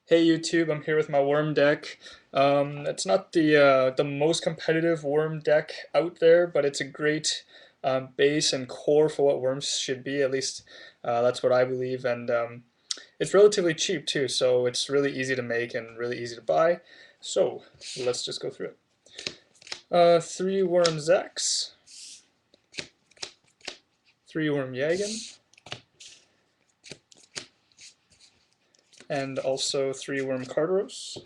Hey YouTube, I'm here with my worm deck. It's not the most competitive worm deck out there, but it's a great base and core for what worms should be. At least that's what I believe, and it's relatively cheap too, so it's really easy to make and really easy to buy. So let's just go through it. 3 worm Zex, 3 worm Yagan, and also 3 worm cartaros,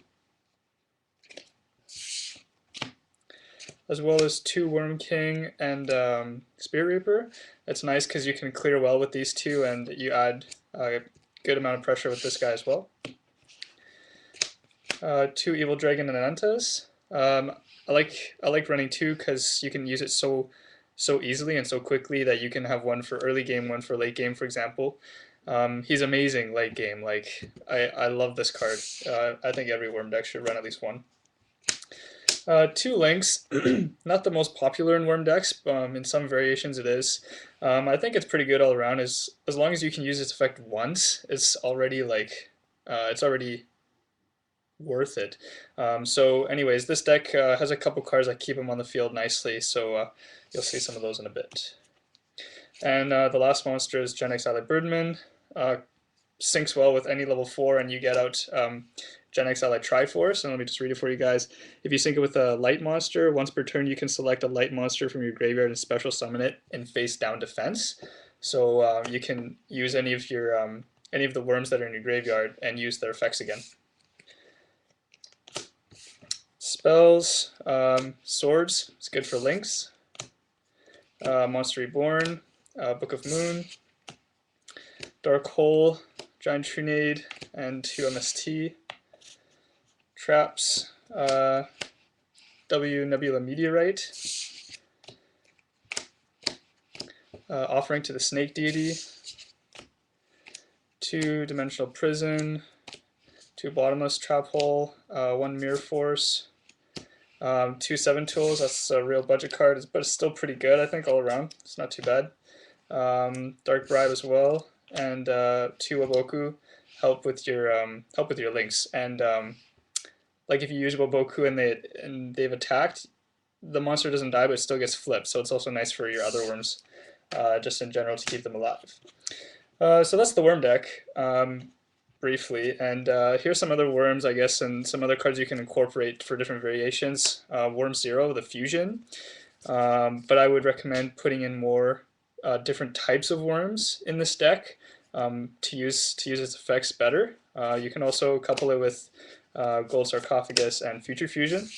as well as 2 Worm King and Spear Reaper. It's nice because you can clear well with these two, and you add a good amount of pressure with this guy as well. 2 Evil Dragon and Anantas. I like running 2 because you can use it so easily and so quickly that you can have one for early game, one for late game, for example. He's amazing late game. Like I love this card. I think every worm deck should run at least one. 2 links, not the most popular in worm decks. In some variations it is. I think it's pretty good all around. As long as you can use its effect once, it's already worth it. So anyways, this deck has a couple cards that keep them on the field nicely, so you'll see some of those in a bit. And the last monster is genex birdman. Syncs well with any level 4, and you get out genex triforce. And let me just read it for you guys. If you sync it with a light monster, once per turn you can select a light monster from your graveyard and special summon it in face down defense. So you can use any of the worms that are in your graveyard and use their effects again. Spells, swords, it's good for links. Monster Reborn, Book of Moon, Dark Hole, Giant Trunade, and 2 MST. Traps, Nebula Meteorite, Offering to the Snake Deity, 2 Dimensional Prison, 2 Bottomless Traphole, 1 Mirror Force, 2 7 Tools. That's a real budget card, but it's still pretty good, I think, all around. It's not too bad. Dark Bribe as well, and 2 waboku help with your links. And like if you use waboku and they've attacked, the monster doesn't die, but it still gets flipped. So it's also nice for your other worms, just in general, to keep them alive. So that's the worm deck. Briefly, and here's some other worms, I guess, and some other cards you can incorporate for different variations. Worm Zero, the fusion, but I would recommend putting in more different types of worms in this deck to use its effects better. You can also couple it with Gold Sarcophagus and Future Fusion.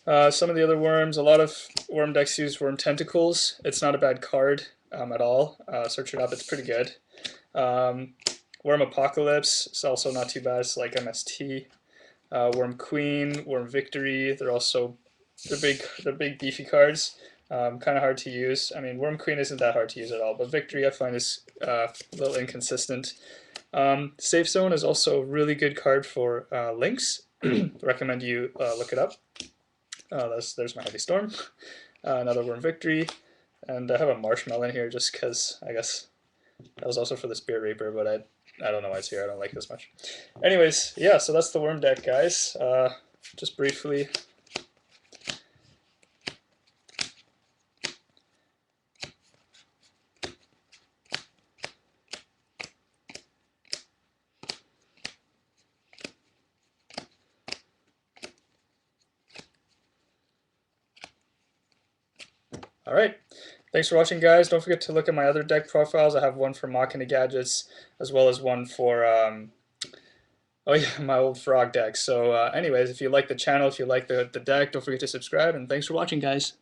Some of the other worms, a lot of worm decks use Worm Tentacles. It's not a bad card at all. Search it up, it's pretty good. Worm Apocalypse is also not too bad. It's like MST. Worm Queen, Worm Victory. They're big beefy cards. Kind of hard to use. I mean, Worm Queen isn't that hard to use at all, but Victory I find is a little inconsistent. Safe Zone is also a really good card for links. Recommend you look it up. There's my Heavy Storm. Another Worm Victory, and I have a Marshmallow in here just because I guess that was also for the Spear Reaper, but I don't know why it's here. I don't like this much. Anyways, yeah, so that's the worm deck, guys. Just briefly. All right. Thanks for watching, guys. Don't forget to look at my other deck profiles. I have one for Machina Gadgets, as well as one for oh yeah, my old frog deck. So anyways, if you like the channel, if you like the deck, don't forget to subscribe, and thanks for watching, guys.